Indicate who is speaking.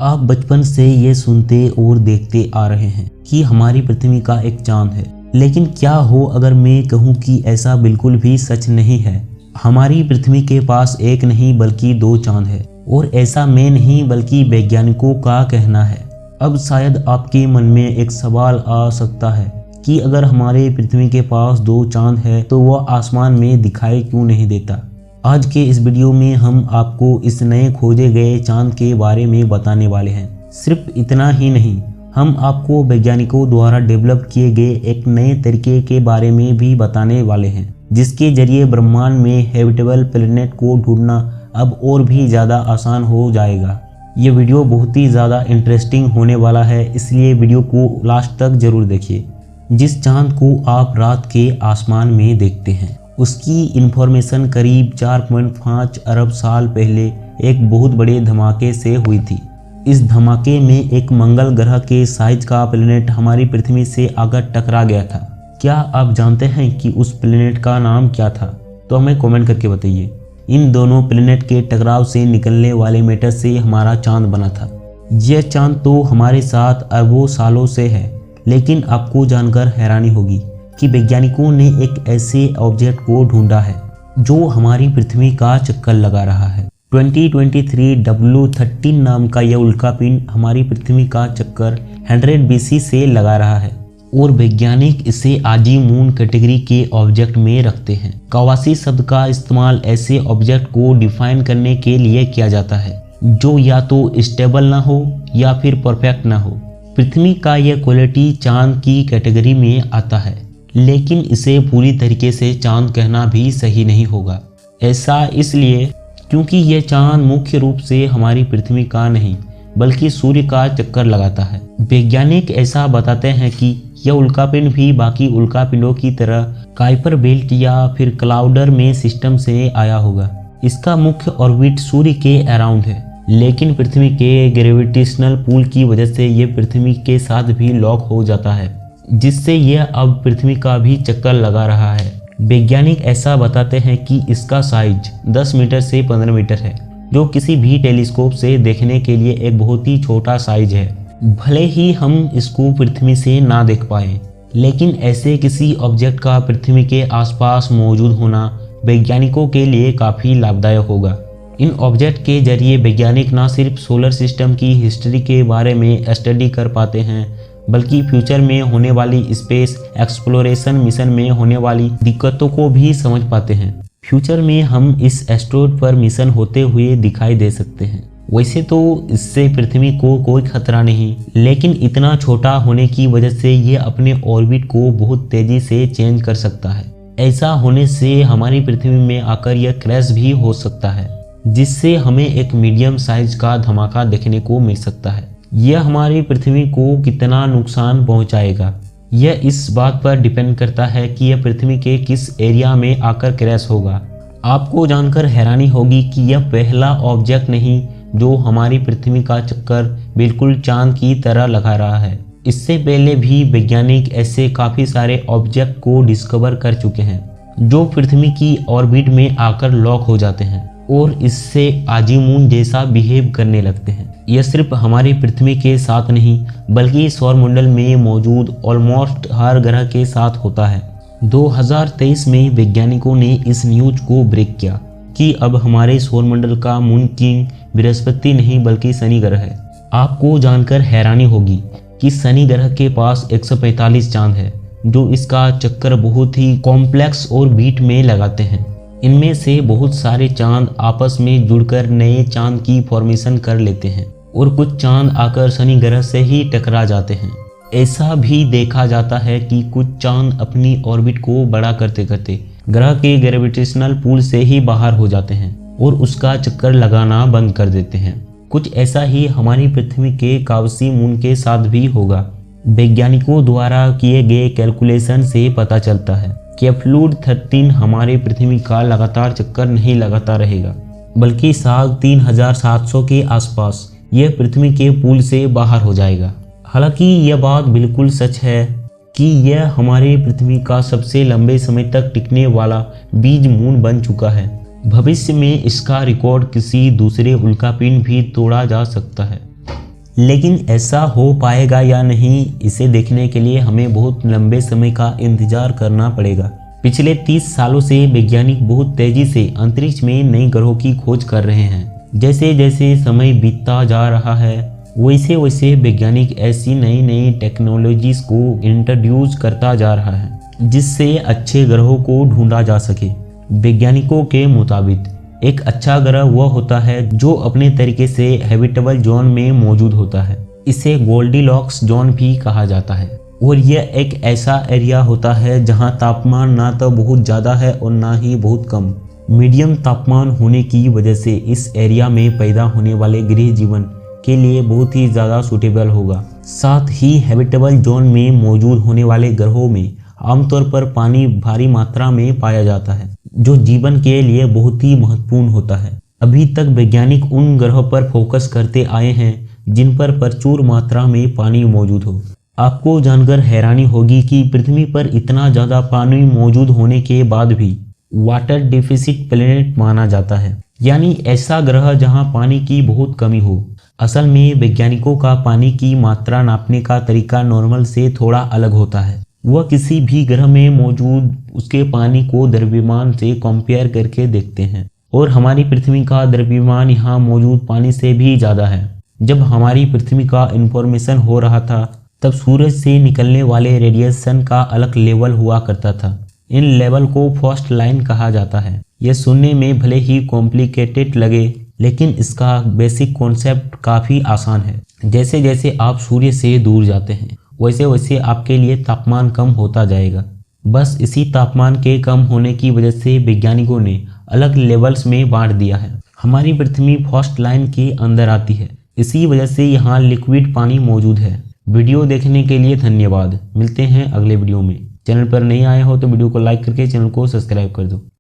Speaker 1: आप बचपन से ये सुनते और देखते आ रहे हैं कि हमारी पृथ्वी का एक चांद है, लेकिन क्या हो अगर मैं कहूँ कि ऐसा बिल्कुल भी सच नहीं है। हमारी पृथ्वी के पास एक नहीं बल्कि दो चांद है, और ऐसा मैं नहीं बल्कि वैज्ञानिकों का कहना है। अब शायद आपके मन में एक सवाल आ सकता है कि अगर हमारे पृथ्वी के पास दो चांद है तो वह आसमान में दिखाई क्यों नहीं देता। आज के इस वीडियो में हम आपको इस नए खोजे गए चांद के बारे में बताने वाले हैं। सिर्फ इतना ही नहीं, हम आपको वैज्ञानिकों द्वारा डेवलप किए गए एक नए तरीके के बारे में भी बताने वाले हैं, जिसके जरिए ब्रह्मांड में हैबिटेबल प्लेनेट को ढूंढना अब और भी ज़्यादा आसान हो जाएगा। ये वीडियो बहुत ही ज़्यादा इंटरेस्टिंग होने वाला है, इसलिए वीडियो को लास्ट तक जरूर देखिए। जिस चांद को आप रात के आसमान में देखते हैं उसकी इंफॉर्मेशन करीब 4.5 अरब साल पहले एक बहुत बड़े धमाके से हुई थी। इस धमाके में एक मंगल ग्रह के साइज का प्लेनेट हमारी पृथ्वी से आकर टकरा गया था। क्या आप जानते हैं कि उस प्लेनेट का नाम क्या था? तो हमें कमेंट करके बताइए। इन दोनों प्लेनेट के टकराव से निकलने वाले मैटर से हमारा चांद बना था। यह चांद तो हमारे साथ अरबों सालों से है, लेकिन आपको जानकर हैरानी होगी कि वैज्ञानिकों ने एक ऐसे ऑब्जेक्ट को ढूंढा है जो हमारी पृथ्वी का चक्कर लगा रहा है। 2023 W13 नाम का यह उल्कापिंड हमारी पृथ्वी का चक्कर 100 BC से लगा रहा है, और वैज्ञानिक इसे आजीमून कैटेगरी के ऑब्जेक्ट में रखते हैं। कवासी शब्द का इस्तेमाल ऐसे ऑब्जेक्ट को डिफाइन करने के लिए किया जाता है जो या तो स्टेबल ना हो या फिर परफेक्ट ना हो। पृथ्वी का यह क्वालिटी चांद की कैटेगरी में आता है, लेकिन इसे पूरी तरीके से चांद कहना भी सही नहीं होगा। ऐसा इसलिए क्योंकि यह चांद मुख्य रूप से हमारी पृथ्वी का नहीं बल्कि सूर्य का चक्कर लगाता है। वैज्ञानिक ऐसा बताते हैं कि यह उल्कापिंड भी बाकी उल्कापिंडों की तरह काइपर बेल्ट या फिर क्लाउडर में सिस्टम से आया होगा। इसका मुख्य ऑर्बिट सूर्य के अराउंड है, लेकिन पृथ्वी के ग्रेविटेशनल पुल की वजह से यह पृथ्वी के साथ भी लॉक हो जाता है, जिससे यह अब पृथ्वी का भी चक्कर लगा रहा है। वैज्ञानिक ऐसा बताते हैं कि इसका साइज 10 मीटर से 15 मीटर है, जो किसी भी टेलीस्कोप से देखने के लिए एक बहुत ही छोटा साइज है। भले ही हम इसको पृथ्वी से ना देख पाए, लेकिन ऐसे किसी ऑब्जेक्ट का पृथ्वी के आसपास मौजूद होना वैज्ञानिकों के लिए काफ़ी लाभदायक होगा। इन ऑब्जेक्ट के जरिए वैज्ञानिक न सिर्फ सोलर सिस्टम की हिस्ट्री के बारे में स्टडी कर पाते हैं, बल्कि फ्यूचर में होने वाली स्पेस एक्सप्लोरेशन मिशन में होने वाली दिक्कतों को भी समझ पाते हैं। फ्यूचर में हम इस एस्ट्रॉयड पर मिशन होते हुए दिखाई दे सकते हैं। वैसे तो इससे पृथ्वी को कोई खतरा नहीं, लेकिन इतना छोटा होने की वजह से ये अपने ऑर्बिट को बहुत तेजी से चेंज कर सकता है। ऐसा होने से हमारी पृथ्वी में आकर यह क्रैश भी हो सकता है, जिससे हमें एक मीडियम साइज का धमाका देखने को मिल सकता है। यह हमारी पृथ्वी को कितना नुकसान पहुंचाएगा, यह इस बात पर डिपेंड करता है कि यह पृथ्वी के किस एरिया में आकर क्रैश होगा। आपको जानकर हैरानी होगी कि यह पहला ऑब्जेक्ट नहीं जो हमारी पृथ्वी का चक्कर बिल्कुल चांद की तरह लगा रहा है। इससे पहले भी वैज्ञानिक ऐसे काफ़ी सारे ऑब्जेक्ट को डिस्कवर कर चुके हैं जो पृथ्वी की ऑर्बिट में आकर लॉक हो जाते हैं और इससे आजीमून जैसा बिहेव करने लगते हैं। यह सिर्फ हमारी पृथ्वी के साथ नहीं बल्कि सौरमंडल में मौजूद ऑलमोस्ट हर ग्रह के साथ होता है। 2023 में वैज्ञानिकों ने इस न्यूज को ब्रेक किया कि अब हमारे सौरमंडल का मून किंग बृहस्पति नहीं बल्कि शनि ग्रह है। आपको जानकर हैरानी होगी कि शनि ग्रह के पास 145 चांद है जो इसका चक्कर बहुत ही कॉम्प्लेक्स और बीट में लगाते हैं। इनमें से बहुत सारे चांद आपस में जुड़कर नए चांद की फॉर्मेशन कर लेते हैं, और कुछ चांद आकर शनि ग्रह से ही टकरा जाते हैं। ऐसा भी देखा जाता है कि कुछ चांद अपनी ऑर्बिट को बड़ा करते करते ग्रह के ग्रेविटेशनल पुल से ही बाहर हो जाते हैं और उसका चक्कर लगाना बंद कर देते हैं। कुछ ऐसा ही हमारी पृथ्वी के कावसी मून के साथ भी होगा। वैज्ञानिकों द्वारा किए गए कैलकुलेशन से पता चलता है कि फ्लूड 13 हमारे पृथ्वी का लगातार चक्कर नहीं लगाता रहेगा, बल्कि साल 3700 के आसपास यह पृथ्वी के पुल से बाहर हो जाएगा। हालांकि यह बात बिल्कुल सच है कि यह हमारे पृथ्वी का सबसे लंबे समय तक टिकने वाला बीज मून बन चुका है। भविष्य में इसका रिकॉर्ड किसी दूसरे उल्कापिंड भी तोड़ा जा सकता है। लेकिन ऐसा हो पाएगा या नहीं, इसे देखने के लिए हमें बहुत लंबे समय का इंतजार करना पड़ेगा। पिछले 30 सालों से वैज्ञानिक बहुत तेजी से अंतरिक्ष में नए ग्रहों की खोज कर रहे हैं। जैसे जैसे समय बीतता जा रहा है वैसे वैसे वैज्ञानिक ऐसी नई नई टेक्नोलॉजीज को इंट्रोड्यूस करता जा रहा है जिससे अच्छे ग्रहों को ढूंढा जा सके। वैज्ञानिकों के मुताबिक एक अच्छा ग्रह वह होता है जो अपने तरीके से हैबिटेबल जोन में मौजूद होता है। इसे गोल्डीलॉक्स जोन भी कहा जाता है और यह एक ऐसा एरिया होता है जहां तापमान ना तो बहुत ज़्यादा है और ना ही बहुत कम। मीडियम तापमान होने की वजह से इस एरिया में पैदा होने वाले गृह जीवन के लिए बहुत ही ज़्यादा सूटेबल होगा। साथ ही हैबिटेबल जोन में मौजूद होने वाले ग्रहों में आमतौर पर पानी भारी मात्रा में पाया जाता है जो जीवन के लिए बहुत ही महत्वपूर्ण होता है। अभी तक वैज्ञानिक उन ग्रहों पर फोकस करते आए हैं जिन पर प्रचुर मात्रा में पानी मौजूद हो। आपको जानकर हैरानी होगी कि पृथ्वी पर इतना ज़्यादा पानी मौजूद होने के बाद भी वाटर डेफिसिट प्लेनेट माना जाता है, यानी ऐसा ग्रह जहां पानी की बहुत कमी हो। असल में वैज्ञानिकों का पानी की मात्रा नापने का तरीका नॉर्मल से थोड़ा अलग होता है। वह किसी भी ग्रह में मौजूद उसके पानी को द्रव्यमान से कंपेयर करके देखते हैं और हमारी पृथ्वी का द्रव्यमान यहाँ मौजूद पानी से भी ज़्यादा है। जब हमारी पृथ्वी का इन्फॉर्मेशन हो रहा था तब सूरज से निकलने वाले रेडिएशन का अलग लेवल हुआ करता था। इन लेवल को फर्स्ट लाइन कहा जाता है। यह सुनने में भले ही कॉम्प्लिकेटेड लगे लेकिन इसका बेसिक कॉन्सेप्ट काफ़ी आसान है। जैसे जैसे आप सूर्य से दूर जाते हैं वैसे वैसे आपके लिए तापमान कम होता जाएगा। बस इसी तापमान के कम होने की वजह से वैज्ञानिकों ने अलग लेवल्स में बांट दिया है। हमारी पृथ्वी फर्स्ट लाइन के अंदर आती है, इसी वजह से यहाँ लिक्विड पानी मौजूद है। वीडियो देखने के लिए धन्यवाद। मिलते हैं अगले वीडियो में। चैनल पर नहीं आए हो तो वीडियो को लाइक करके चैनल को सब्सक्राइब कर दो।